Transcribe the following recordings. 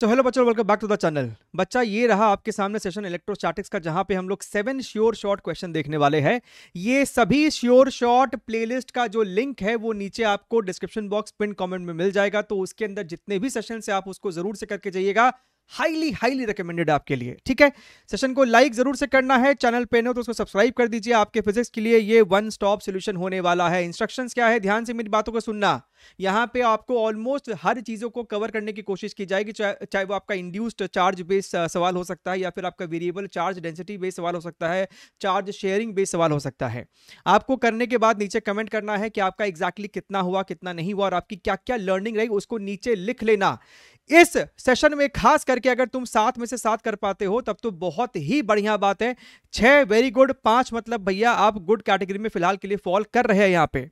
तो हेलो बच्चों, welcome back to the channel. बच्चा, ये रहा आपके सामने सेशन इलेक्ट्रोस्टैटिक्स का, जहां पे हम लोग 7 श्योर शॉर्ट क्वेश्चन देखने वाले हैं। ये सभी श्योर शॉर्ट प्लेलिस्ट का जो लिंक है वो नीचे आपको डिस्क्रिप्शन बॉक्स पिन कमेंट में मिल जाएगा। तो उसके अंदर जितने भी सेशन से आप उसको जरूर से करके जाइएगा। हाईली हाईली रिकमेंडेड आपके लिए, ठीक है। सेशन को लाइक जरूर से करना है, चैनल पे हो तो उसको सब्सक्राइब कर दीजिए। आपके फिजिक्स के लिए ये वन स्टॉप सॉल्यूशन होने वाला है। इंस्ट्रक्शंस क्या है, ध्यान से मेरी बातों को सुनना। यहाँ पे आपको ऑलमोस्ट हर चीजों को कवर करने की कोशिश की जाएगी, चाहे वो आपका इंड्यूस्ड चार्ज बेस्ड सवाल हो सकता है, या फिर आपका वेरिएबल चार्ज डेंसिटी बेस्ड सवाल हो सकता है, चार्ज शेयरिंग बेस्ड सवाल हो सकता है। आपको करने के बाद नीचे कमेंट करना है कि आपका एग्जैक्टली कितना हुआ, कितना नहीं हुआ, और आपकी क्या क्या लर्निंग रही, उसको नीचे लिख लेना। इस सेशन में खास करके अगर तुम 7 में से 7 कर पाते हो तब तो बहुत ही बढ़िया बात है। 6 वेरी गुड, 5 मतलब भैया आप गुड कैटेगरी में फिलहाल के लिए फॉल कर रहे हैं यहां पे।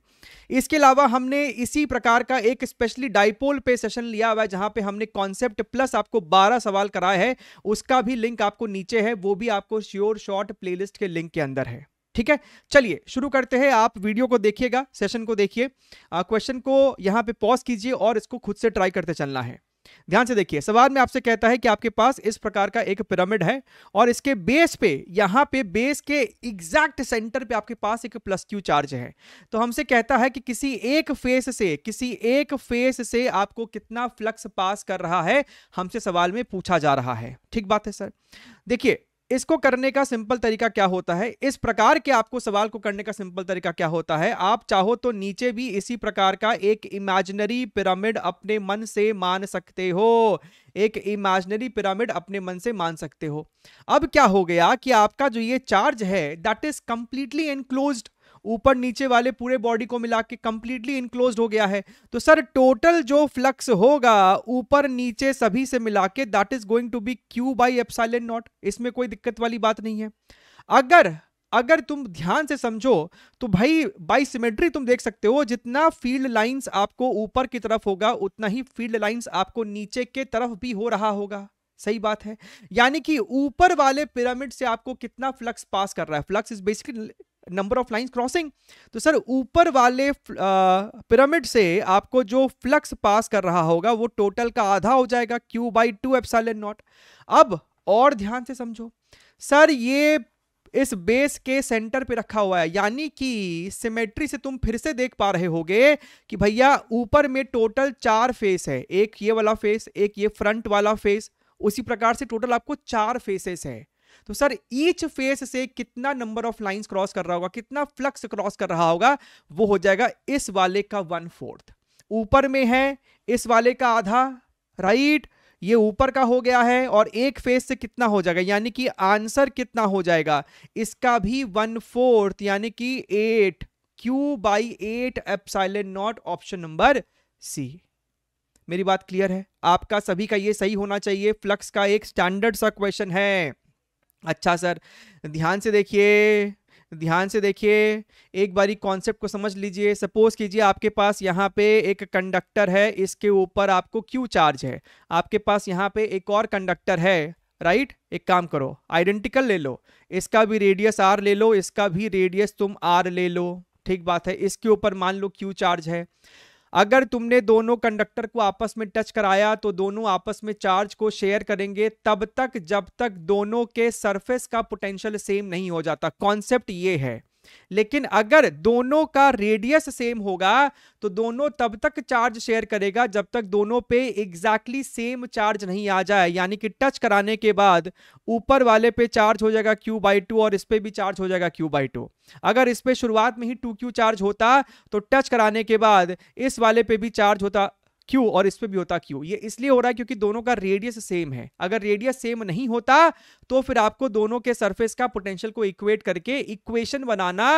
इसके अलावा हमने इसी प्रकार का एक स्पेशली डाइपोल पे सेशन लिया हुआ है, जहां पे हमने कॉन्सेप्ट प्लस आपको 12 सवाल कराए हैं। उसका भी लिंक आपको नीचे है, वो भी आपको श्योर शॉर्ट प्लेलिस्ट के लिंक के अंदर है, ठीक है। चलिए शुरू करते हैं। आप वीडियो को देखिएगा, सेशन को देखिए, क्वेश्चन को यहां पे पॉज कीजिए और इसको खुद से ट्राई करते चलना है। ध्यान से देखिए, सवाल में आपसे कहता है कि आपके पास इस प्रकार का एक पिरामिड है और इसके बेस पे, यहां पे बेस के एग्जैक्ट सेंटर पे आपके पास एक प्लस क्यू चार्ज है। तो हमसे कहता है कि किसी एक फेस से आपको कितना फ्लक्स पास कर रहा है, हमसे सवाल में पूछा जा रहा है। ठीक बात है सर। देखिए, इसको करने का सिंपल तरीका क्या होता है, इस प्रकार के आपको सवाल को करने का सिंपल तरीका क्या होता है, आप चाहो तो नीचे भी इसी प्रकार का एक इमेजिनरी पिरामिड अपने मन से मान सकते हो। एक इमेजिनरी पिरामिड अपने मन से मान सकते हो। अब क्या हो गया कि आपका जो ये चार्ज है दैट इज कंप्लीटली एनक्लोज्ड, ऊपर नीचे वाले पूरे बॉडी को मिला के कंप्लीटली इनक्लोज्ड हो गया है। तो सर टोटल जो फ्लक्स होगा ऊपर नीचे सभी से मिला के that is going to be Q by epsilon naught. इसमें कोई दिक्कत वाली बात नहीं है। अगर अगर तुम ध्यान से समझो तो भाई बाई सिमेट्री तुम देख सकते हो, जितना फील्ड लाइंस आपको ऊपर की तरफ होगा उतना ही फील्ड लाइंस आपको नीचे के तरफ भी हो रहा होगा। सही बात है। यानी कि ऊपर वाले पिरामिड से आपको कितना फ्लक्स पास कर रहा है, flux is basically number of lines crossing. तो सर ऊपर वाले पिरामिड से आपको जो फ्लक्स पास कर रहा होगा वो टोटल का आधा हो जाएगा, क्यू बाई 2 एप्सिलॉन नॉट। अब और ध्यान से समझो सर, ये इस बेस के सेंटर पे रखा हुआ है, यानी कि सिमेट्री से तुम फिर से देख पा रहे होगे कि भैया ऊपर में टोटल 4 फेस है, एक ये वाला फेस, एक ये फ्रंट वाला फेस, उसी प्रकार से टोटल आपको 4 फेसेस है। तो सर ईच फेस से कितना नंबर ऑफ लाइंस क्रॉस कर रहा होगा, कितना फ्लक्स क्रॉस कर रहा होगा, वो हो जाएगा इस वाले का 1/4। ऊपर में है इस वाले का आधा, राइट, ये ऊपर का हो गया है, और एक फेस से कितना हो जाएगा, यानी कि आंसर कितना हो जाएगा इसका भी 1/4, यानी कि 8, Q by 8 epsilon naught, option number C. मेरी बात क्लियर है? आपका सभी का ये सही होना चाहिए। फ्लक्स का एक स्टैंडर्ड सा क्वेश्चन है। अच्छा सर, ध्यान से देखिए, ध्यान से देखिए, एक बारी कॉन्सेप्ट को समझ लीजिए। सपोज कीजिए आपके पास यहाँ पे एक कंडक्टर है, इसके ऊपर आपको क्यू चार्ज है। आपके पास यहाँ पे एक और कंडक्टर है, राइट। एक काम करो, आइडेंटिकल ले लो, इसका भी रेडियस आर ले लो, इसका भी रेडियस तुम आर ले लो। ठीक बात है। इसके ऊपर मान लो क्यू चार्ज है। अगर तुमने दोनों कंडक्टर को आपस में टच कराया तो दोनों आपस में चार्ज को शेयर करेंगे तब तक जब तक दोनों के सरफेस का पोटेंशियल सेम नहीं हो जाता। कॉन्सेप्ट ये है। लेकिन अगर दोनों का रेडियस सेम होगा तो दोनों तब तक चार्ज शेयर करेगा जब तक दोनों पे एग्जैक्टली सेम चार्ज नहीं आ जाए। यानी कि टच कराने के बाद ऊपर वाले पे चार्ज हो जाएगा क्यू बाई 2 और इस पे भी चार्ज हो जाएगा क्यू बाई 2। अगर इस पे शुरुआत में ही 2q चार्ज होता तो टच कराने के बाद इस वाले पे भी चार्ज होता Q और इस पे भी होता Q। ये इसलिए हो रहा है क्योंकि दोनों का रेडियस सेम है। अगर रेडियस सेम नहीं होता तो फिर आपको दोनों के सरफेस का पोटेंशियल को इक्वेट करके इक्वेशन बनाना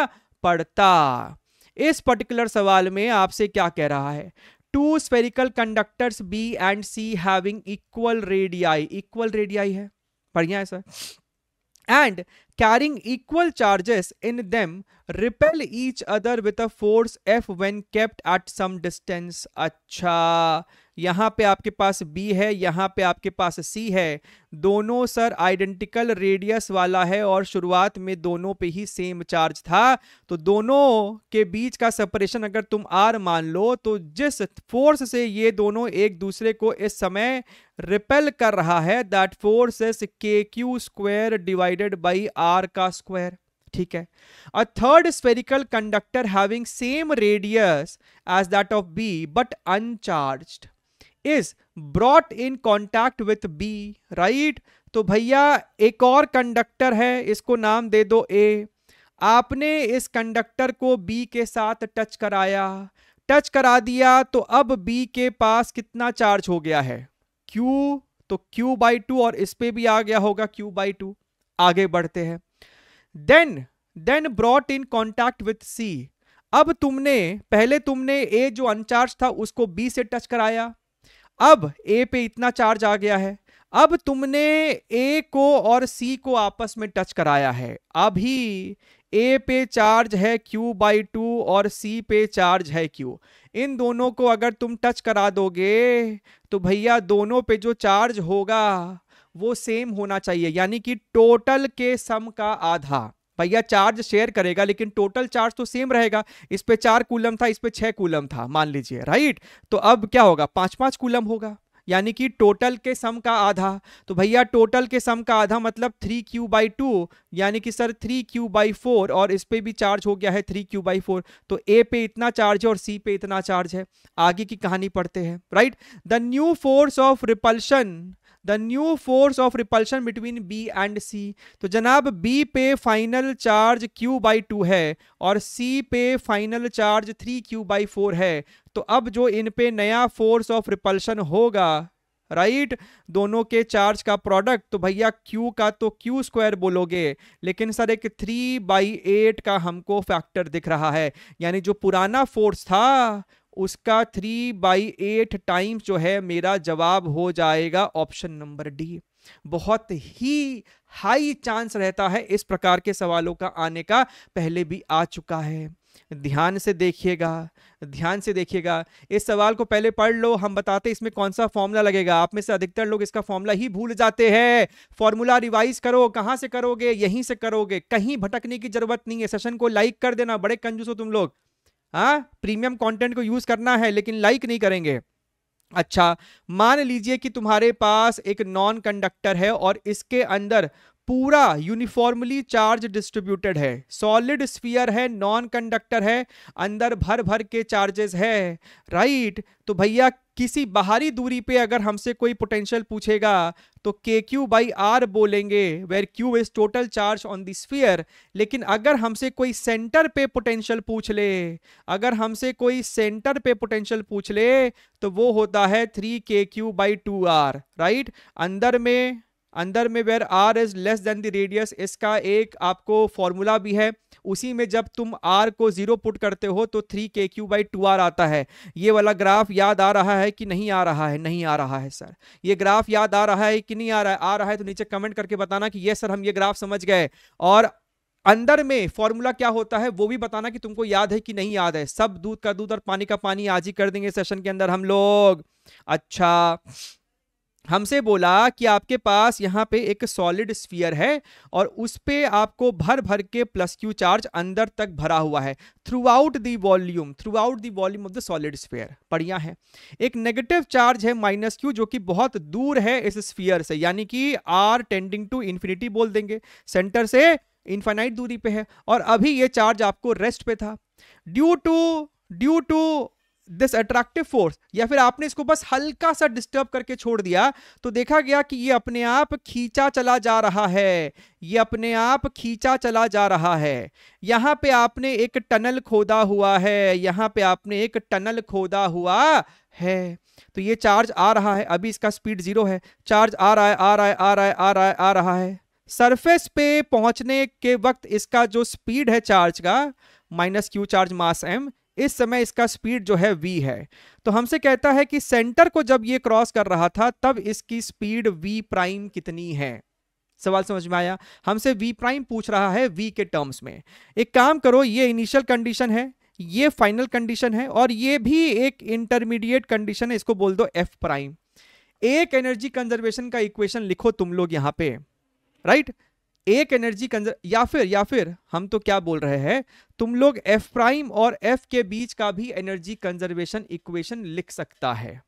पड़ता। इस पर्टिकुलर सवाल में आपसे क्या कह रहा है, two spherical conductors B and C having equal radii, equal radii है, बढ़िया है sir, and carrying equal charges in them repel each other with a force F when kept at some distance। अच्छा, यहाँ पे आपके पास B है, यहाँ पे आपके पास C है, दोनों सर आइडेंटिकल रेडियस वाला है और शुरुआत में दोनों पे ही सेम चार्ज था, तो दोनों के बीच का सेपरेशन अगर तुम R मान लो तो जिस फोर्स से ये दोनों एक दूसरे को इस समय रिपेल कर रहा है, that force is KQ square divided by R का स्क्वायर। ठीक है, a third spherical conductor having same radius as that of B but uncharged is brought in contact with B, right. तो भैया एक और कंडक्टर है, इसको नाम दे दो A। आपने इस कंडक्टर को B के साथ टच कराया, टच करा दिया, तो अब B के पास कितना चार्ज हो गया है, Q, तो Q/2, और इस पे भी आ गया होगा Q/2। आगे बढ़ते हैं, then brought in contact with C। अब पहले तुमने A जो अनचार्ज था उसको B से टच कराया, अब A पे इतना चार्ज आ गया है, अब तुमने A को और C को आपस में टच कराया है, अभी A पे चार्ज है Q/2 और C पे चार्ज है Q। इन दोनों को अगर तुम टच करा दोगे तो भैया दोनों पे जो चार्ज होगा वो सेम होना चाहिए, यानी कि टोटल के सम का आधा। भैया चार्ज शेयर करेगा लेकिन टोटल चार्ज तो सेम रहेगा, इस पे 4 कूलम था, इस पे 6 कूलम था मान लीजिए, राइट। तो अब क्या होगा, 5-5 कूलम होगा, यानी कि टोटल के सम का आधा। तो भैया टोटल के सम का आधा मतलब 3Q/2, यानी कि सर 3Q/4, और इस पे भी चार्ज हो गया है 3Q/4। तो A पे इतना चार्ज है और C पे इतना चार्ज है। आगे की कहानी पढ़ते हैं, right. The new force of repulsion between B and C। तो जनाब B पे फाइनल चार्ज Q/2 है और C पे फाइनल चार्ज 3Q/4 है। तो अब जो इन पे नया फोर्स ऑफ रिपल्शन होगा, राइट, दोनों के चार्ज का प्रोडक्ट, तो भैया Q का तो Q स्क्वायर बोलोगे, लेकिन सर एक 3/8 का हमको फैक्टर दिख रहा है, यानी जो पुराना फोर्स था उसका 3/8 टाइम्स जो है मेरा जवाब हो जाएगा ऑप्शन नंबर डी। बहुत ही हाई चांस रहता है इस प्रकार के सवालों का आने का, पहले भी आ चुका है। ध्यान से देखिएगा, ध्यान से देखिएगा, इस सवाल को पहले पढ़ लो, हम बताते इसमें कौन सा फॉर्मूला लगेगा। आप में से अधिकतर लोग इसका फॉर्मूला ही भूल जाते हैं। फॉर्मूला रिवाइज करो, कहां से करोगे, यहीं से करोगे, कहीं भटकने की जरूरत नहीं है। सेशन को लाइक कर देना, बड़े कंजूस हो तुम लोग। हाँ, प्रीमियम कंटेंट को यूज करना है लेकिन लाइक नहीं करेंगे। अच्छा, मान लीजिए कि तुम्हारे पास एक नॉन कंडक्टर है और इसके अंदर पूरा यूनिफॉर्मली चार्ज डिस्ट्रीब्यूटेड है, सॉलिड स्फीयर है, नॉन कंडक्टर है, अंदर भर भर के चार्जेस है, राइट। तो भैया किसी बाहरी दूरी पे अगर हमसे कोई पोटेंशियल पूछेगा तो KQ/R बोलेंगे, where Q is total charge on the sphere. लेकिन अगर हमसे कोई सेंटर पे पोटेंशियल पूछ ले, अगर हमसे कोई सेंटर पे पोटेंशियल पूछ ले तो वो होता है 3KQ/2R, राइट। अंदर में where R is less than the radius, इसका एक आपको फॉर्मूला भी है, उसी में जब तुम R को 0 पुट करते हो तो 3KQ/2R आता है। ये वाला ग्राफ याद आ रहा है कि नहीं आ रहा है? नहीं आ रहा है सर। ये ग्राफ याद आ रहा है कि नहीं आ रहा है? आ रहा है तो नीचे कमेंट करके बताना कि ये सर हम ये ग्राफ समझ गए। और अंदर में फॉर्मूला क्या होता है वो भी बताना कि तुमको याद है कि नहीं याद है। सब दूध का दूध और पानी का पानी आज ही कर देंगे सेशन के अंदर हम लोग। अच्छा, हमसे बोला कि आपके पास यहाँ पे एक सॉलिड स्फीयर है और उस पे आपको भर भर के +Q चार्ज अंदर तक भरा हुआ है through out the volume of the solid sphere. बढ़िया है। एक नेगेटिव चार्ज है -Q जो कि बहुत दूर है इस स्फीयर से, यानी कि R टेंडिंग टू इंफिनिटी बोल देंगे, सेंटर से इनफाइनाइट दूरी पे है। और अभी ये चार्ज आपको रेस्ट पे था due to this attractive force, या फिर आपने इसको बस हल्का सा डिस्टर्ब करके छोड़ दिया तो देखा गया कि ये अपने आप खींचा चला जा रहा है, ये अपने आप खींचा चला जा रहा है। यहां पे आपने एक टनल खोदा हुआ है, यहां पे आपने एक टनल खोदा हुआ है, तो ये चार्ज आ रहा है। अभी इसका स्पीड 0 है, चार्ज आ रहा है आ रहा है आ रहा है आ रहा है आ रहा है। सरफेस पे पहुंचने के वक्त इसका जो स्पीड है चार्ज का -Q चार्ज मास m, इस समय इसका स्पीड जो है v है। तो हमसे कहता है कि सेंटर को जब ये क्रॉस कर रहा था तब इसकी स्पीड v' कितनी है। सवाल समझ में आया? हमसे v' पूछ रहा है v के टर्म्स में। एक काम करो, ये इनिशियल कंडीशन है, ये फाइनल कंडीशन है और ये भी एक इंटरमीडिएट कंडीशन है, इसको बोल दो एफ प्राइम। एक एनर्जी कंजर्वेशन का इक्वेशन लिखो तुम लोग यहां पे, राइट। एक एनर्जी या फिर हम तो क्या बोल रहे हैं, तुम लोग एफ प्राइम और एफ के बीच का भी एनर्जी कंजर्वेशन इक्वेशन लिख सकता है,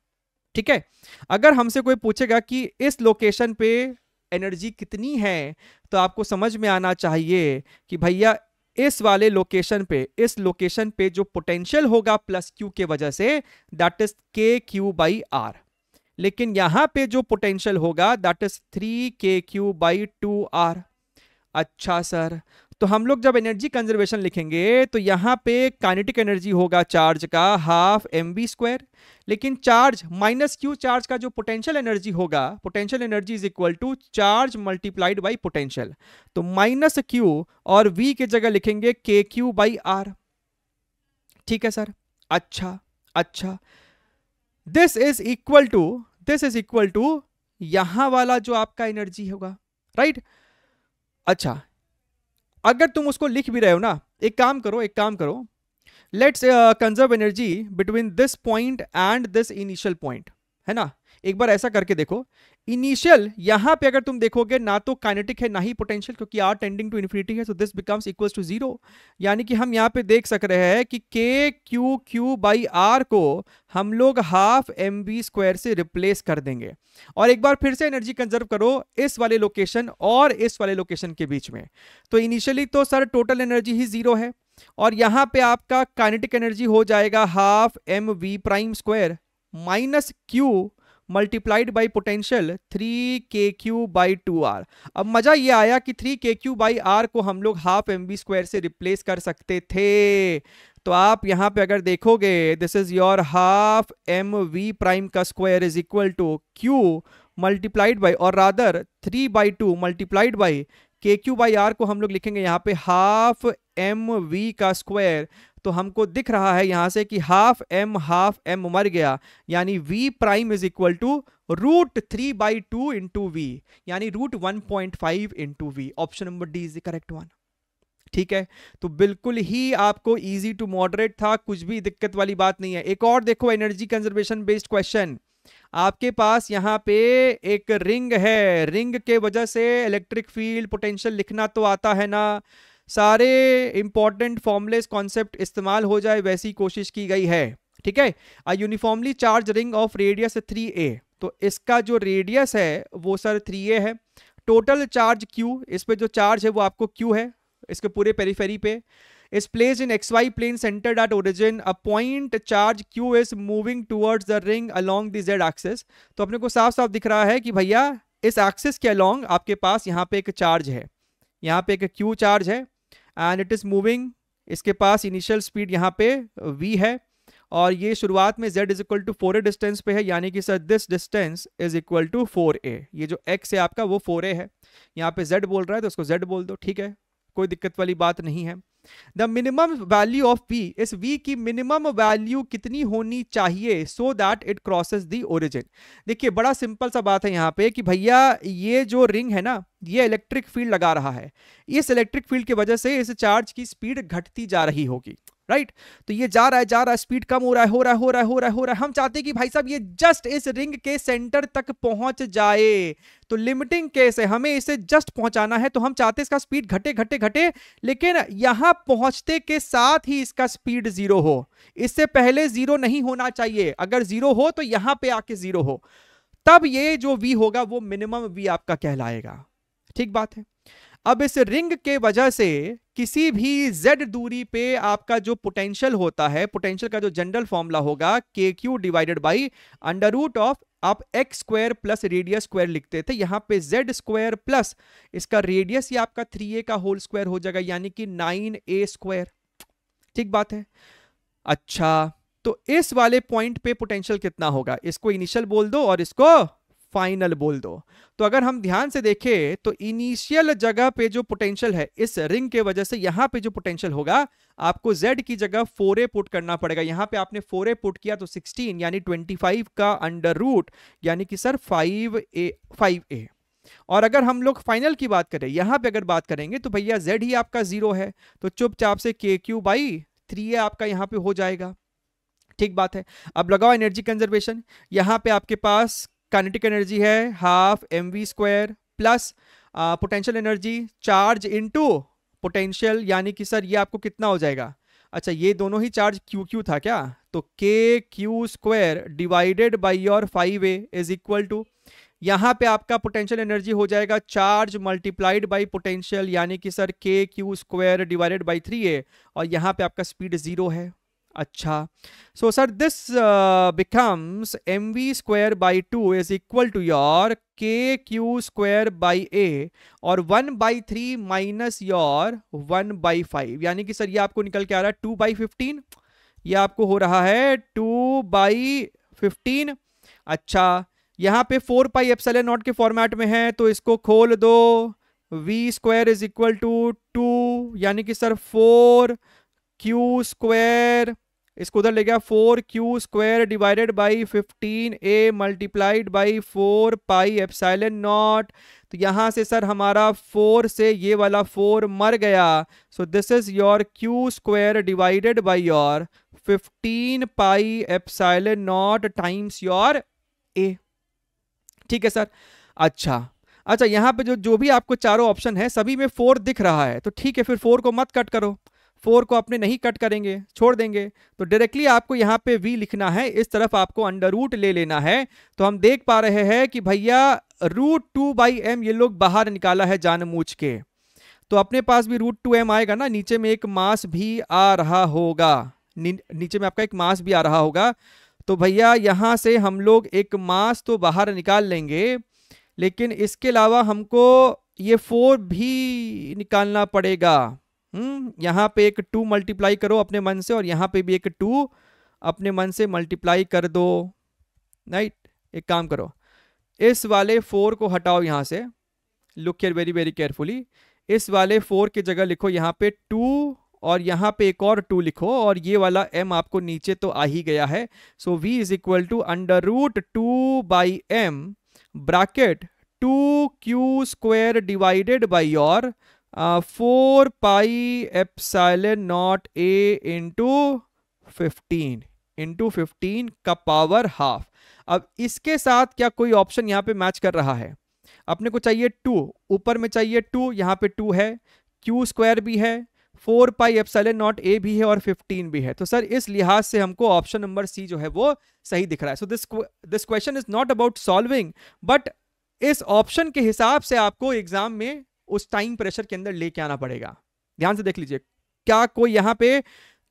ठीक है। अगर हमसे कोई पूछेगा कि इस लोकेशन पे एनर्जी कितनी है, तो आपको समझ में आना चाहिए कि भैया इस वाले लोकेशन पे, इस लोकेशन पे जो पोटेंशियल होगा प्लस क्यू के वजह से, that is K Q by R. लेकिन यहां पे जो पोटेंशियल होगा दैट इज 3k⁴/2r। अच्छा सर, तो हम लोग जब एनर्जी कंजर्वेशन लिखेंगे तो यहां पे काइनेटिक एनर्जी होगा चार्ज का ½ mv², लेकिन चार्ज माइनस क्यू, चार्ज का जो पोटेंशियल एनर्जी होगा, potential energy is equal to charge multiplied by potential, तो माइनस क्यू और v की जगह लिखेंगे kq/r। ठीक है सर, अच्छा, दिस इज इक्वल टू यहां वाला जो आपका एनर्जी होगा, राइट। अच्छा, अगर तुम उसको लिख भी रहे हो ना, एक काम करो, let's conserve energy between this point and this initial point, है ना। एक बार ऐसा करके देखो, इनिशियल यहां पे अगर तुम देखोगे ना तो काइनेटिक है ना ही पोटेंशियल, क्योंकि आर टेंडिंग टू इन्फिनिटी है, so this becomes equals to 0। यानी कि हम यहां पे देख सक रहे हैं कि kq/r को हम लोग ½ mv² से रिप्लेस कर देंगे। और एक बार फिर से एनर्जी कंजर्व करो इस वाले लोकेशन और इस वाले लोकेशन के बीच में, तो इनिशियली तो सर टोटल एनर्जी ही 0 है, और यहां पे आपका काइनेटिक एनर्जी हो जाएगा ½ mv² minus Q multiplied by potential 3kq/2r। अब मजा ये आया कि 3kq/r को हम लोग ½ mv² से रिप्लेस कर सकते थे, तो आप यहां पे अगर देखोगे this is your ½ mv² is equal to q multiplied by, और रादर 3/2 मल्टीप्लाइड बाई kq/r को हम लोग लिखेंगे यहाँ पे ½ mv²। तो हमको दिख रहा है यहां से कि ½ m मर गया, यानी v prime is equal to √3/2 into v, यानी √1.5 into v। Option number D is the correct one. ठीक है, तो बिल्कुल ही आपको इजी टू मॉडरेट था, कुछ भी दिक्कत वाली बात नहीं है। एक और देखो एनर्जी कंजर्वेशन बेस्ड क्वेश्चन, आपके पास यहां पे एक रिंग है, रिंग के वजह से इलेक्ट्रिक फील्ड पोटेंशियल लिखना तो आता है ना, सारे इंपॉर्टेंट फॉर्मुलेस कॉन्सेप्ट इस्तेमाल हो जाए वैसी कोशिश की गई है। ठीक है, a uniformly charged ring of radius 3a, तो इसका जो रेडियस है वो सर 3a है। टोटल चार्ज q, इस पे जो चार्ज है वो आपको q है, इसके पूरे पेरिफेरी पे, is placed in xy plane centered at origin, a point charge q is moving towards the ring along the z axis। तो अपने को साफ साफ दिख रहा है कि भैया इस एक्सिस के अलोंग आपके पास यहाँ पे एक चार्ज है, यहाँ पे एक q चार्ज है, एंड इट इज मूविंग, इसके पास इनिशियल स्पीड यहाँ पे v है, और ये शुरुआत में z is equal to 4a distance पे है, यानी कि sir this distance is equal to 4a। ये जो x है आपका वो 4a है, यहाँ पे z बोल रहा है तो उसको z बोल दो, ठीक है, कोई दिक्कत वाली बात नहीं है। The minimum value of v, इस v की मिनिमम वैल्यू कितनी होनी चाहिए so that it crosses the origin. देखिए बड़ा सिंपल सा बात है यहाँ पे कि भैया ये जो रिंग है ना, ये इलेक्ट्रिक फील्ड लगा रहा है, इस इलेक्ट्रिक फील्ड की वजह से इस चार्ज की स्पीड घटती जा रही होगी, राइट। तो ये जा रहा है, स्पीड कम हो रहा है। हम चाहते हैं कि भाई साहब ये जस्ट इस रिंग के सेंटर तक पहुंच जाए, तो लिमिटिंग केस है, हमें इसे जस्ट पहुंचाना है, तो हम चाहते हैं इसका स्पीड घटे, लेकिन यहां पहुंचते के साथ ही इसका स्पीड 0 हो, इससे पहले 0 नहीं होना चाहिए। अगर 0 हो तो यहां पे आके 0 हो, तब ये जो v होगा वो मिनिमम v आपका कहलाएगा। ठीक बात है। अब इस रिंग के वजह से किसी भी z दूरी पे आपका जो पोटेंशियल होता है, पोटेंशियल का जो जनरल फॉर्मूला होगा kq डिवाइडेड बाई √, आप x² प्लस रेडियस स्क्वायर लिखते थे, यहां पे z² प्लस इसका रेडियस ही आपका 3a का होल स्क्वायर हो जाएगा, यानी कि 9a²। ठीक बात है। अच्छा, तो इस वाले पॉइंट पे पोटेंशियल कितना होगा, इसको इनिशियल बोल दो और इसको फाइनल बोल दो। तो अगर हम ध्यान से देखें तो इनिशियल जगह पे जो पोटेंशियल है इस रिंग के वजह से, यहां पे जो पोटेंशियल होगा आपको z की जगह 4a पुट करना पड़ेगा। यहां पे आपने 4a पुट किया तो 16 यानी 25 का √ यानी कि सर 5a। और अगर हम लोग फाइनल की बात करें, यहां पे अगर बात करेंगे तो भैया z ही आपका 0 है, तो चुपचाप से kq/3 3 आपका यहाँ पे हो जाएगा। ठीक बात है। अब लगाओ एनर्जी कंजर्वेशन। यहाँ पे आपके पास काइनेटिक एनर्जी है half mv² plus potential energy charge into potential, यानी कि सर ये आपको कितना हो जाएगा, अच्छा ये दोनों ही चार्ज क्यू क्यू था क्या, तो K Q square divided by your 5a is equal to, यहाँ पे आपका पोटेंशियल एनर्जी हो जाएगा चार्ज मल्टीप्लाइड बाई पोटेंशियल, यानी कि सर के Q square divided by 3a, और यहाँ पे आपका स्पीड 0 है। अच्छा, so sir this becomes mv² by 2 is equal to your K Q square by a और 1/3 माइनस योर 1/5, यानी कि सर ये आपको निकल के आ रहा है 2/15, ये आपको हो रहा है 2/15। अच्छा, यहाँ पे 4πε0 के फॉर्मेट में है तो इसको खोल दो, v² इज इक्वल टू 2, यानी कि सर 4q², इसको उधर ले गया 4q² divided by 15a multiplied by 4πε0, तो यहां से सर हमारा 4 से ये वाला 4 मर गया, so this is your q² divided by your 15πε0 times your a। ठीक है सर। अच्छा यहाँ पे जो भी आपको चारों ऑप्शन है सभी में 4 दिख रहा है, तो ठीक है, फिर 4 को मत कट करो, 4 को अपने नहीं कट करेंगे, छोड़ देंगे, तो डायरेक्टली आपको यहाँ पे v लिखना है, इस तरफ आपको अंडर रूट ले लेना है। तो हम देख पा रहे हैं कि भैया √2/m ये लोग बाहर निकाला है जानबूझ के, तो अपने पास भी √2m आएगा ना, नीचे में एक मास भी आ रहा होगा, नीचे में आपका एक मास भी आ रहा होगा, तो भैया यहाँ से हम लोग एक मास तो बाहर निकाल लेंगे, लेकिन इसके अलावा हमको ये 4 भी निकालना पड़ेगा। यहाँ पे एक 2 मल्टीप्लाई करो अपने मन से, और यहाँ पे भी एक 2 अपने मन से मल्टीप्लाई कर दो, राइट। एक काम करो, इस वाले 4 को हटाओ यहाँ से, look here very very carefully, इस वाले 4 की जगह लिखो यहाँ पे 2, और यहाँ पे एक और 2 लिखो, और ये वाला m आपको नीचे तो आ ही गया है, so v is equal to √2/m bracket 2q² divided by your 4πε0a into 15 का पावर हाफ। अब इसके साथ क्या कोई ऑप्शन यहाँ पे मैच कर रहा है, अपने को चाहिए 2, ऊपर में चाहिए 2, यहाँ पे 2 है, q² भी है, 4πε0a भी है और 15 भी है, तो सर इस लिहाज से हमको ऑप्शन नंबर सी जो है वो सही दिख रहा है। So this question is not about solving, but इस ऑप्शन के हिसाब से आपको एग्जाम में उस टाइम प्रेशर के अंदर लेके आना पड़ेगा। ध्यान से देख लीजिए, क्या कोई यहाँ पे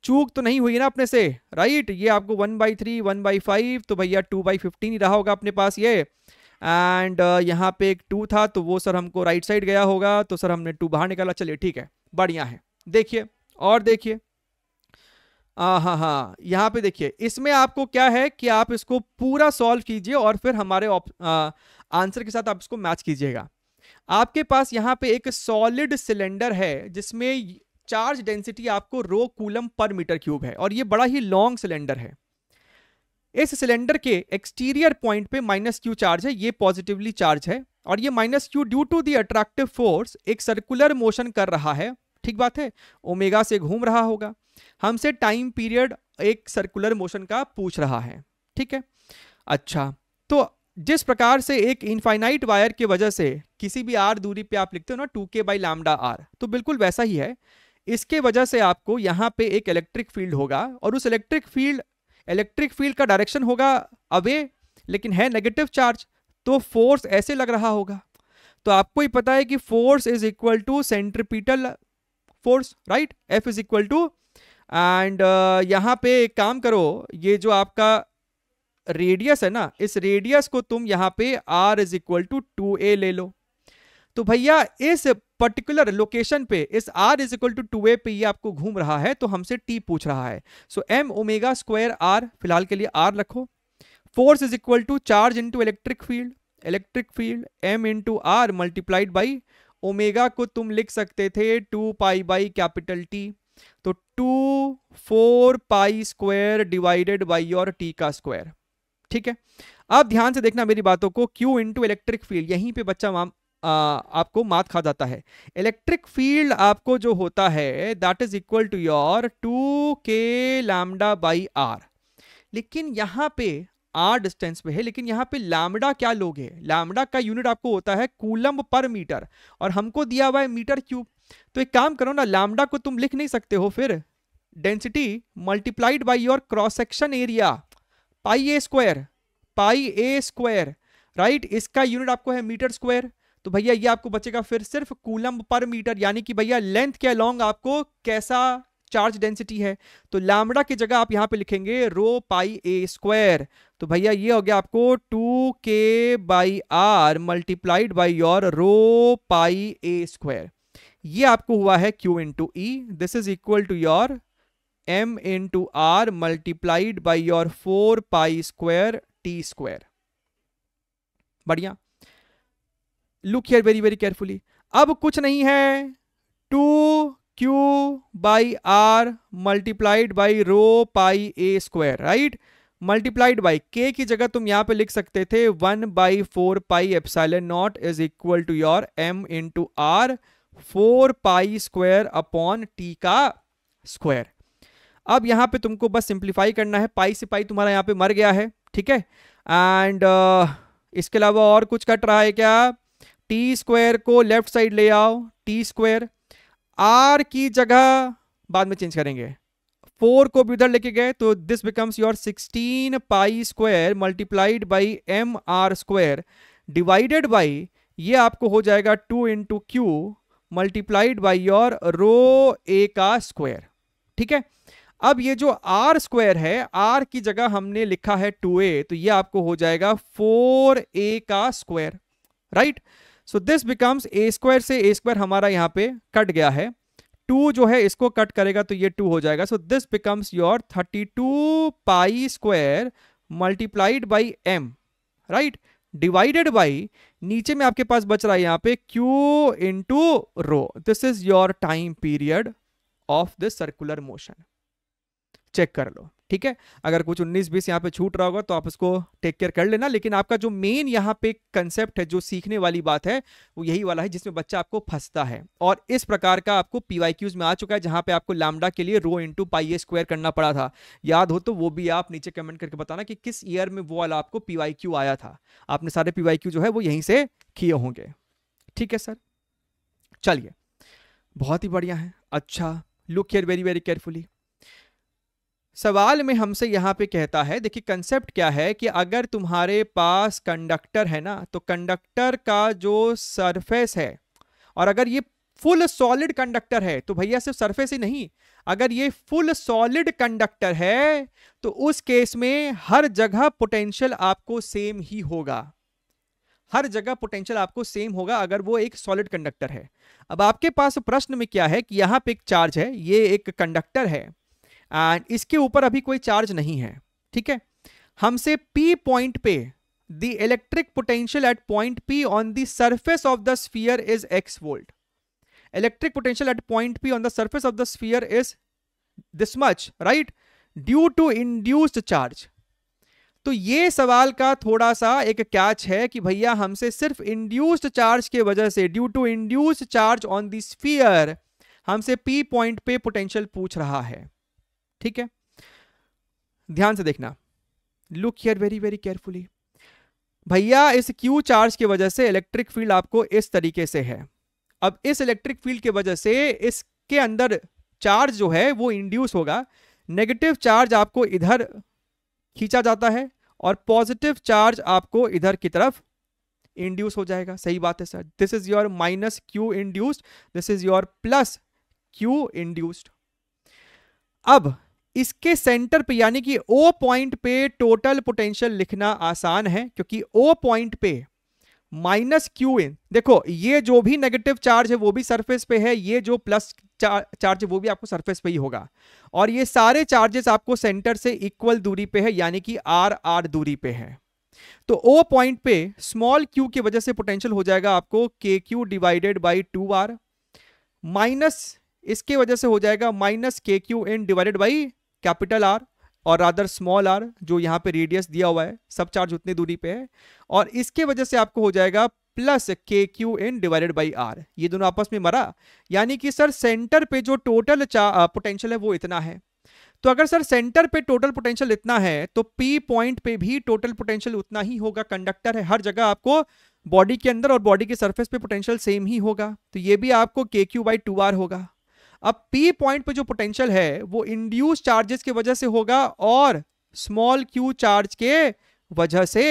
चूक तो नहीं हुई ना अपने से, राइट। ये आपको 1/3 1/5, तो भैया 2/15 ही रहा होगा अपने पास ये, एंड यहाँ पे एक 2 था तो वो सर हमको राइट साइड गया होगा, तो सर हमने 2 बाहर निकाला, चलिए ठीक है, बढ़िया है। देखिए और देखिए, हाँ, यहाँ पे देखिए, इसमें आपको क्या है कि आप इसको पूरा सॉल्व कीजिए और फिर हमारे आंसर के साथ आप इसको मैच कीजिएगा। आपके पास यहाँ पे एक सॉलिड सिलेंडर है जिसमें चार्ज डेंसिटी आपको रो कूलम पर मीटर क्यूब है, और ये बड़ा ही लॉन्ग सिलेंडर है। इस सिलेंडर के एक्सटीरियर पॉइंट पे -q चार्ज है, ये पॉजिटिवली चार्ज है, और ये -q due to the attractive force एक सर्कुलर मोशन कर रहा है, ठीक बात है, ओमेगा से घूम रहा होगा। हमसे टाइम पीरियड एक सर्कुलर मोशन का पूछ रहा है, ठीक है। अच्छा, तो जिस प्रकार से एक इनफाइनाइट वायर की वजह से किसी भी r दूरी पे आप लिखते हो ना 2k/λr, तो बिल्कुल वैसा ही है। इसके वजह से आपको यहाँ पे एक इलेक्ट्रिक फील्ड होगा, और उस इलेक्ट्रिक फील्ड का डायरेक्शन होगा अवे, लेकिन है नेगेटिव चार्ज, तो फोर्स ऐसे लग रहा होगा। तो आपको ही पता है कि force is equal to centripetal force, right, F is equal to, and यहाँ पे एक काम करो, ये जो आपका रेडियस है ना, इस रेडियस को तुम यहाँ पे r is equal to 2a ले लो। तो भैया इस पर्टिकुलर लोकेशन पे इस r is equal to 2a पे ये आपको घूम रहा है, तो हमसे t पूछ रहा है, so m omega square r, फिलहाल के लिए r रखो। Force is equal to charge into electric field m into r multiplied by omega को तुम लिख सकते थे 2π/T, तो 2/4π² डिवाइडेड बाई योर t का स्क्वायर, ठीक है। अब ध्यान से देखना मेरी बातों को, Q इंटू इलेक्ट्रिक फील्ड, यहीं पे बच्चा आपको मात खा जाता है। इलेक्ट्रिक फील्ड आपको जो होता है that is equal to your 2k lambda by R. लेकिन यहां पे आर डिस्टेंस पे है, लेकिन यहां पे लैम्डा क्या लोगे, लैम्डा का यूनिट आपको होता है कूलम पर मीटर, और हमको दिया हुआ है मीटर क्यूब। तो एक काम करो ना, लैम्डा को तुम लिख नहीं सकते हो फिर density multiplied by your cross section area, pi a square, right. इसका यूनिट आपको है मीटर स्क्वायर। तो भैया ये आपको बचेगा फिर सिर्फ कूलम पर मीटर, यानी कि भैया लेंथ के अलोंग आपको कैसा चार्ज डेंसिटी है। तो लैम्डा की जगह आप यहां पे लिखेंगे रो पाई ए स्क्वायर। तो भैया ये हो गया आपको 2k by R multiplied by your rho pi a square. ये आपको हुआ है Q into E. This is equal to your m into R multiplied by your 4 pi square T square. बढ़िया, look here very very carefully. अब कुछ नहीं है, 2q by R multiplied by rho pi a square, right, multiplied by k की जगह तुम यहां पे लिख सकते थे 1/4 pi epsilon naught is equal to your m into R 4 pi square upon t का स्क्वायर। अब यहां पे तुमको बस सिंप्लीफाई करना है, पाई से पाई तुम्हारा यहां पे मर गया है, ठीक है। एंड इसके अलावा और कुछ कट रहा है क्या, टी स्क्वायर को लेफ्ट साइड ले आओ, टी स्क्वायर, आर की जगह बाद में चेंज करेंगे, 4 को भी उधर लेके गए तो this becomes your 16 pi square multiplied by M R square divided by ये आपको हो जाएगा 2 into Q multiplied by your rho a का स्क्वायर, ठीक है। अब ये जो आर स्क्वायर है, आर की जगह हमने लिखा है 2a, तो ये आपको हो जाएगा 4a का square, right. So this becomes a square से ए स्क्वायर हमारा यहां पे कट गया है, 2 जो है इसको कट करेगा तो ये 2 हो जाएगा। So this becomes your 32 pi square multiplied by M, right, divided by नीचे में आपके पास बच रहा है यहां पे q into rho. This is your time period of this circular motion. Check कर लो, ठीक है। अगर कुछ 19-20 यहाँ पे छूट रहा होगा तो आप उसको टेक केयर कर लेना, लेकिन आपका जो मेन यहाँ पे कंसेप्ट है, जो सीखने वाली बात है, वो यही वाला है जिसमें बच्चा आपको फंसता है। और इस प्रकार का आपको पीवाईक्यूज में आ चुका है, जहां पे आपको लैम्डा के लिए rho into pi a square करना पड़ा था। याद हो तो वो भी आप नीचे कमेंट करके बताना कि किस ईयर में वो वाला आपको पीवाईक्यू आया था। आपने सारे पीवाईक्यू जो है वो यहीं से किए होंगे, ठीक है सर। चलिए, बहुत ही बढ़िया है। अच्छा, look here very very carefully. सवाल में हमसे यहां पे कहता है, देखिए कंसेप्ट क्या है कि अगर तुम्हारे पास कंडक्टर है ना, तो कंडक्टर का जो सरफेस है, और अगर ये फुल सॉलिड कंडक्टर है तो भैया सिर्फ सरफेस ही नहीं, अगर ये फुल सॉलिड कंडक्टर है तो उस केस में हर जगह पोटेंशियल आपको सेम ही होगा, हर जगह पोटेंशियल आपको सेम होगा अगर वो एक सॉलिड कंडक्टर है। अब आपके पास प्रश्न में क्या है कि यहां पे एक चार्ज है, ये एक कंडक्टर है एंड इसके ऊपर अभी कोई चार्ज नहीं है, ठीक है। हमसे P पॉइंट पे the electric potential at point P on the surface of the sphere is x volt. Electric potential at point P on the surface of the sphere is this much, right, due to induced charge. तो ये सवाल का थोड़ा सा एक catch है कि भैया हमसे सिर्फ इंड्यूस्ड चार्ज के वजह से, due to induced charge on the sphere, हमसे P पॉइंट पे पोटेंशियल पूछ रहा है, ठीक है। ध्यान से देखना, look here very very carefully. भैया इस Q चार्ज की वजह से इलेक्ट्रिक फील्ड आपको इस तरीके से है। अब इस इलेक्ट्रिक फील्ड की वजह से इसके अंदर चार्ज जो है वो इंड्यूस होगा, नेगेटिव चार्ज आपको इधर खींचा जाता है और पॉजिटिव चार्ज आपको इधर की तरफ इंड्यूस हो जाएगा। सही बात है sir, this is your minus Q induced, this is your plus Q induced. अब इसके सेंटर पे यानी कि O पॉइंट पे टोटल पोटेंशियल लिखना आसान है, क्योंकि O पॉइंट पे माइनस क्यू इन, देखो ये जो भी नेगेटिव चार्ज है वो भी सरफेस पे है, ये जो प्लस चार्ज है वो भी आपको सरफेस पे ही होगा, और ये सारे चार्जेस आपको सेंटर से इक्वल दूरी पे है, यानी कि r दूरी पे है। तो O पॉइंट पे स्मॉल q की वजह से पोटेंशियल हो जाएगा आपको kq divided by 2r, minus इसके वजह से हो जाएगा minus kq in divided by capital R और रादर स्मॉल r, जो यहां पे रेडियस दिया हुआ है, सब चार्ज उतनी दूरी पे है, और इसके वजह से आपको हो जाएगा plus K Q in divided by R, ये दोनों आपस में मरा, यानी कि सर सेंटर पे जो टोटल पोटेंशियल है वो इतना है। तो अगर सर सेंटर पे टोटल पोटेंशियल इतना है तो पी पॉइंट पे भी टोटल पोटेंशियल उतना ही होगा। कंडक्टर है, हर जगह आपको बॉडी के अंदर और बॉडी के सरफेस पे पोटेंशियल सेम ही होगा, तो ये भी आपको के क्यू बाई 2r होगा। अब पी पॉइंट पे जो पोटेंशियल है वो इंड्यूस चार्जेस की वजह से होगा और स्मॉल क्यू चार्ज के वजह से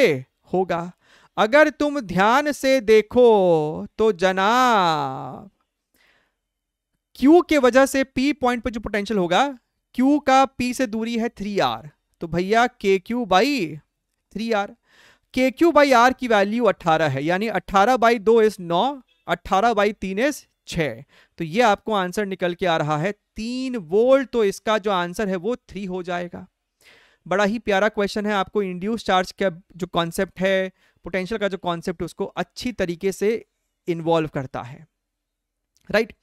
होगा। अगर तुम ध्यान से देखो तो जनाब क्यू के वजह से पी पॉइंट पे जो पोटेंशियल होगा, क्यू का पी से दूरी है 3r, तो भैया के क्यू बाई 3r, के क्यू बाई आर की वैल्यू 18 है, यानी 18 बाई 2 इज 9, 18 बाई 3 इज 6, तो ये आपको आंसर निकल के आ रहा है 3 वोल्ट। तो इसका जो आंसर है वो 3 हो जाएगा। बड़ा ही प्यारा क्वेश्चन है, आपको इंड्यूस चार्ज का जो कॉन्सेप्ट है, पोटेंशियल का जो कॉन्सेप्ट है, उसको अच्छी तरीके से इन्वॉल्व करता है, राइट।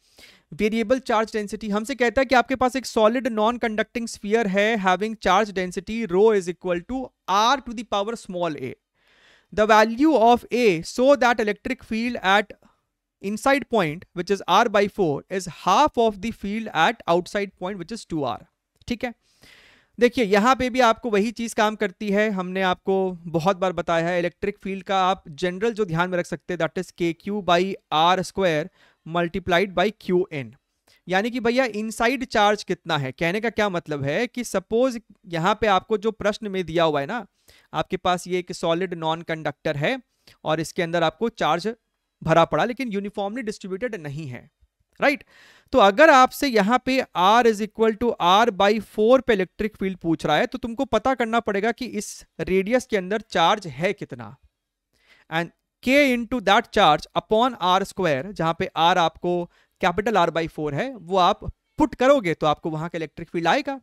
वेरिएबल चार्ज डेंसिटी हमसे कहता है कि आपके पास एक सॉलिड नॉन कंडक्टिंग स्फीयर है having charge density rho is equal to r to the power small a, the value of a so that electric field at inside point which is r by 4 is half of the field at outside point which is 2r। ठीक है, देखिए यहां पे भी आपको वही चीज काम करती है, हमने आपको बहुत बार बताया है। इलेक्ट्रिक फील्ड का आप जनरल जो ध्यान में रख सकते हैं that is K Q by R square multiplied by Q N, यानी कि भैया इनसाइड चार्ज कितना है। कहने का क्या मतलब है कि सपोज यहां पे आपको जो प्रश्न में दिया हुआ है ना, आपके पास ये एक सॉलिड नॉन कंडक्टर है और इसके अंदर आपको चार्ज भरा पड़ा लेकिन यूनिफॉर्मली डिस्ट्रीब्यूटेड नहीं है, राइट। तो अगर आपसे यहां पे r is equal to r by 4 पे इलेक्ट्रिक फील्ड पूछ रहा है तो तुमको पता करना पड़ेगा कि इस रेडियस के अंदर चार्ज है कितना, and k into that charge upon r square, जहां पे r आपको कैपिटल R बाई 4 है, वो आप पुट करोगे तो आपको वहां का इलेक्ट्रिक फील्ड आएगा।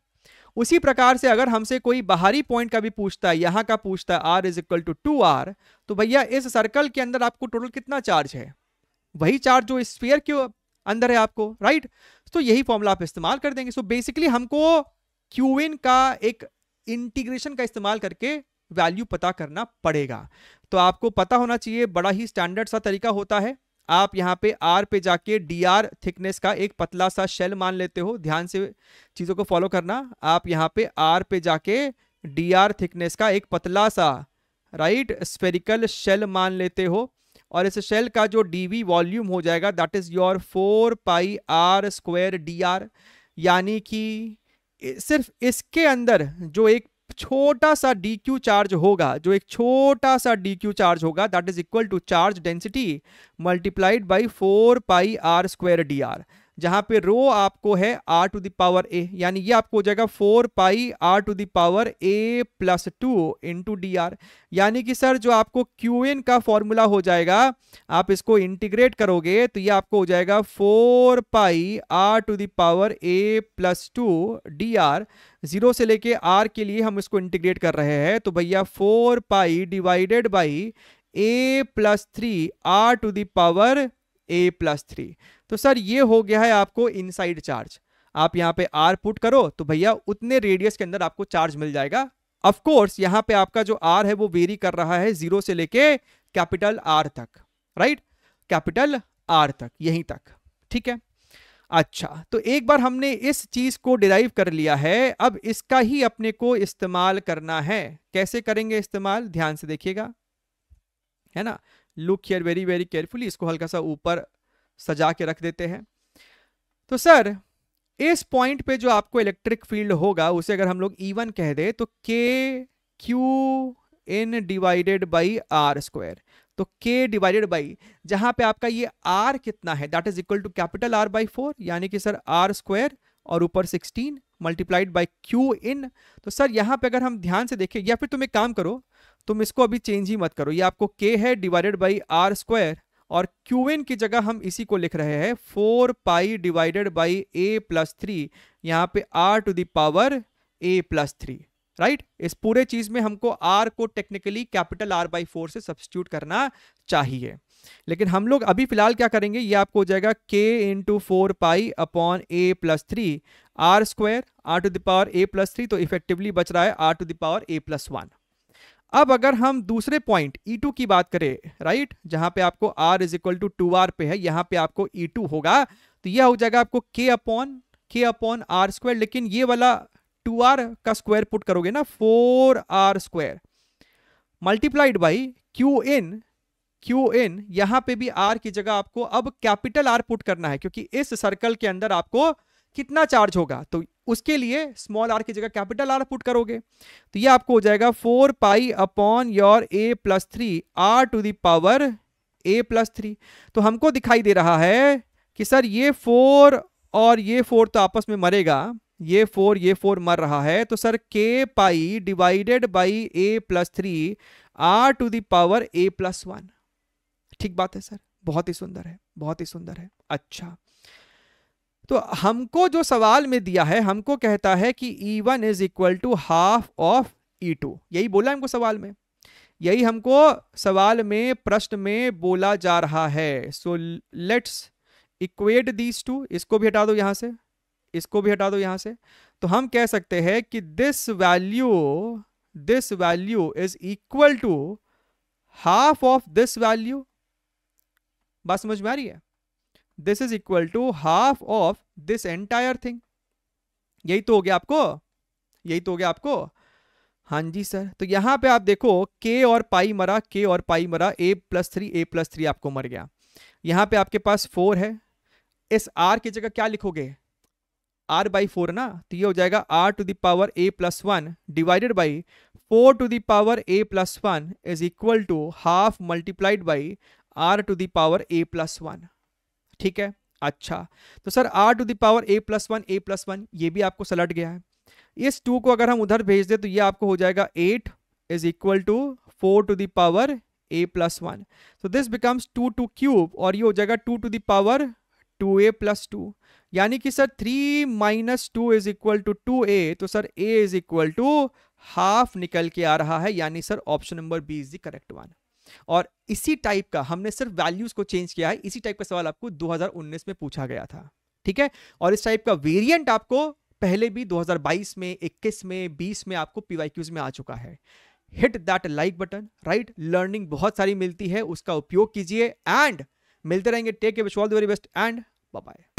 उसी प्रकार से अगर हमसे कोई बाहरी पॉइंट का भी पूछता है, यहां का पूछता है r is equal to 2r, तो भैया इस सर्कल के अंदर आपको टोटल कितना चार्ज है, वही चार्ज जो स्फीयर के अंदर है आपको, राइट। तो यही फॉर्मूला आप इस्तेमाल कर देंगे। सो बेसिकली हमको क्यू इन का एक इंटीग्रेशन का इस्तेमाल करके वैल्यू पता करना पड़ेगा। तो आपको पता होना चाहिए, बड़ा ही स्टैंडर्ड सा तरीका होता है। आप यहाँ पे R पे जाके dr थिकनेस का एक पतला सा शेल मान लेते हो, ध्यान से चीजों को फॉलो करना। आप यहाँ पे R पे जाके dr थिकनेस का एक पतला सा राइट स्फेरिकल शेल मान लेते हो और इस शेल का जो dv वॉल्यूम हो जाएगा that is your 4 pi r square dr, यानी कि सिर्फ इसके अंदर जो एक छोटा सा dq चार्ज होगा, जो एक छोटा सा dq चार्ज होगा that is equal to charge density multiplied by 4 pi r square dr, जहां पे रो आपको है r to the power a, यानी ये आपको हो जाएगा 4 pi r to the power a plus 2 into dr, यानी कि सर जो आपको qn का फॉर्मूला हो जाएगा, आप इसको इंटीग्रेट करोगे तो ये आपको हो जाएगा 4 pi r to the power a plus 2 dr। 0 से लेके r के लिए हम इसको इंटीग्रेट कर रहे हैं, तो भैया 4 pi divided by a plus 3 r to the power a plus 3। तो सर ये हो गया है आपको इनसाइड चार्ज। आप यहाँ पे r पुट करो तो भैया उतने रेडियस के अंदर आपको चार्ज मिल जाएगा। ऑफ कोर्स यहाँ पे आपका जो r है वो वेरी कर रहा है 0 से लेके कैपिटल R तक, राइट, कैपिटल R तक, यहीं तक, ठीक है। अच्छा, तो एक बार हमने इस चीज को डिराइव कर लिया है, अब इसका ही अपने को इस्तेमाल करना है। कैसे करेंगे इस्तेमाल, ध्यान से देखिएगा, है ना। Look here very very carefully, इसको हल्का सा ऊपर सजा के रख देते हैं। तो सर इस पॉइंट पे जो आपको इलेक्ट्रिक फील्ड होगा उसे अगर हम लोग E1 कह दे तो K Q in divided by R square, तो k डिवाइडेड बाई जहां पे आपका ये r कितना है that is equal to capital R by 4, यानी कि सर r स्क्वायर और ऊपर 16 मल्टीप्लाइड बाई क्यू इन। तो सर यहाँ पे अगर हम ध्यान से देखें, या फिर तुम एक काम करो, तुम इसको अभी चेंज ही मत करो, ये आपको k है डिवाइडेड बाई r स्क्वायर और क्यू इन की जगह हम इसी को लिख रहे हैं 4 pi divided by a plus 3, यहाँ पे r to the power a plus 3, right. इस पूरे चीज में हमको r को टेक्निकली कैपिटल R बाई 4 से सब्स्टिट्यूट करना चाहिए, लेकिन हम लोग अभी फिलहाल क्या करेंगे, ये आपको हो जाएगा k into 4 pi upon a plus 3 r square r to the power a plus 3, तो इफेक्टिवली बच रहा है r to the power a plus 1। अब अगर हम दूसरे पॉइंट E2 की बात करें, राइट, जहां पे आपको R is equal to 2R पे है, यहां पे आपको E2 होगा, तो यह हो जाएगा आपको K अपॉन R स्क्वायर, लेकिन ये वाला 2R का स्क्वायर पुट करोगे ना, 4R square multiplied by Q in, यहां पे भी R की जगह आपको अब कैपिटल R पुट करना है, क्योंकि इस सर्कल के अंदर आपको कितना चार्ज होगा, तो उसके लिए स्मॉल r की जगह कैपिटल R पुट करोगे, तो ये आपको हो जाएगा 4 pi upon your a plus 3 R to the power a plus 3। तो हमको दिखाई दे रहा है कि सर ये 4 और ये 4 तो आपस में मरेगा, ये 4 मर रहा है, तो sir k pi divided by a plus 3 R to the power a plus 1। ठीक बात है सर, बहुत ही सुंदर है, बहुत ही सुंदर है। अच्छा, तो हमको जो सवाल में दिया है, हमको कहता है कि E1 is equal to half of E2, यही बोला हमको सवाल में, यही हमको सवाल में प्रश्न में बोला जा रहा है। So let's equate these two, इसको भी हटा दो यहां से, इसको भी हटा दो यहां से, तो हम कह सकते हैं कि this value is equal to half of this value. बात समझ में आ रही है? This is equal to half of this entire thing. यही तो हो गया आपको, यही तो हो गया आपको। हाँ जी सर, तो यहां पे आप देखो k और पाई मरा, a प्लस थ्री आपको मर गया। यहां पे आपके पास 4 है, इस r की जगह क्या लिखोगे, r बाई 4 ना, तो ये हो जाएगा r to the power a plus 1 divided by 4 to the power a plus 1 is equal to half multiplied by r to the power a plus 1। ठीक है, अच्छा, तो sir r to the power a plus 1 ये भी आपको सलट गया है। इस 2 को अगर हम उधर भेज दे तो ये आपको हो जाएगा 8 is equal to 4 to the power a plus 1। तो दिस बिकम्स 2 क्यूब, और ये हो जाएगा 2 to the power 2a plus 2, यानी कि sir 3 minus 2 is equal to 2a, तो sir a is equal to half निकल के आ रहा है, यानी sir option number B is the correct one. और इसी टाइप का हमने सिर्फ वैल्यूज को चेंज किया है, इसी टाइप का सवाल आपको 2019 में पूछा गया था। ठीक है, और इस टाइप का वेरिएंट आपको पहले भी 2022 में, 21 में, 20 में आपको पीवाईक्यूज में आ चुका है। Hit that like button, right, learning बहुत सारी मिलती है, उसका उपयोग कीजिए, एंड मिलते रहेंगे। Take care, wish all the very best and bye bye.